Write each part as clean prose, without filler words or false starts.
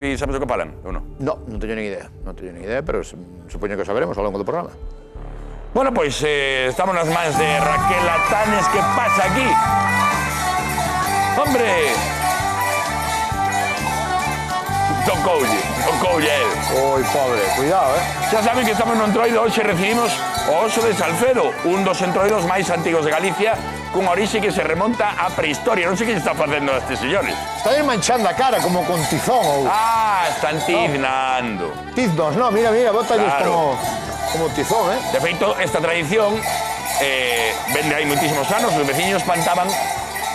E sabes do que falan, ou non? No, non teño nin idea. Non teño nin idea, pero supoño que o saberemos ao longo do programa. Bueno, pois estamos nas mans de Raquel Atanes. Que pasa aquí? ¡Hombre! Tocoulle el. Oi, pobre, cuidado, Xa saben que estamos no entroido. Hoxe recibimos o oso de Salcedo, un dos entroidos máis antigos de Galicia, cunha orixe que se remonta á prehistoria. Non sei que está facendo a estes señores. Está manchando a cara como con tizón ou... Están tiznando. Tiznos, no, mira, bótalles Claro. como tizón, De feito, esta tradición vende hai moitísimos anos. Os veciños plantaban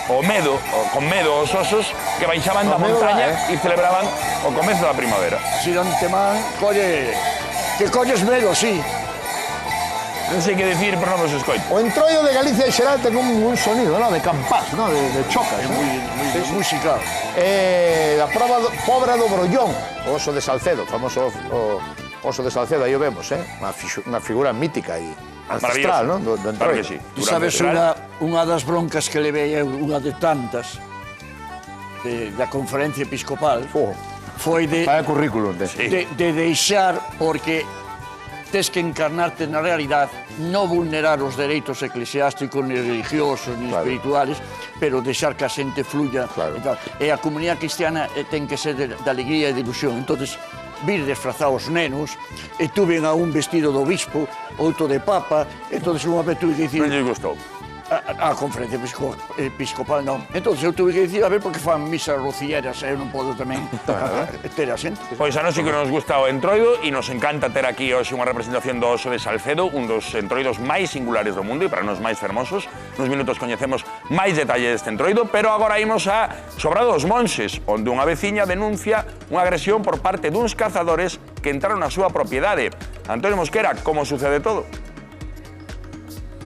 con medo os osos que baixaban da montaña e celebraban o comezo da primavera. Si non te man, que colles medo, sí. Non sei que decir, pero non os escoito. O entroido de Galicia en xeral ten un sonido, ¿no? De campás, ¿no? De chocas. É moi musical. Da Pobra do Brollón, o oso de Salcedo, famoso o oso de Salcedo, aí o vemos, unha figura mítica e ancestral, ¿no? Do entroido. Claro que sí. Ti sabes unha das broncas que levei eu, unha de tantas, da conferencia episcopal, foi de currículum. de deixar, porque tes que encarnarte na realidade, non vulnerar os dereitos eclesiásticos, ni religiosos, ni espirituales, pero deixar que a xente fluya. E a comunidade cristiana ten que ser de alegría e de ilusión. Entonces, vir disfrazados nenos, e tuven a un vestido do obispo, outro de papa, entón unha vez tuve que dicir... Non lle gustou. A conferencia episcopal non. Entón eu tuve que dicir, a ver, porque fan misas rocilleras, eu non podo tamén ter a xente. Pois a nós sí que nos gusta o entroido e nos encanta ter aquí hoxe unha representación do oso de Salcedo, un dos entroidos máis singulares do mundo e para nós máis fermosos. Nos minutos coñecemos máis detalle deste entroido, pero agora imos a Sobrado dos Monxes, onde unha veciña denuncia unha agresión por parte duns cazadores que entraron na súa propiedade. Antonio Mosquera, como sucede todo?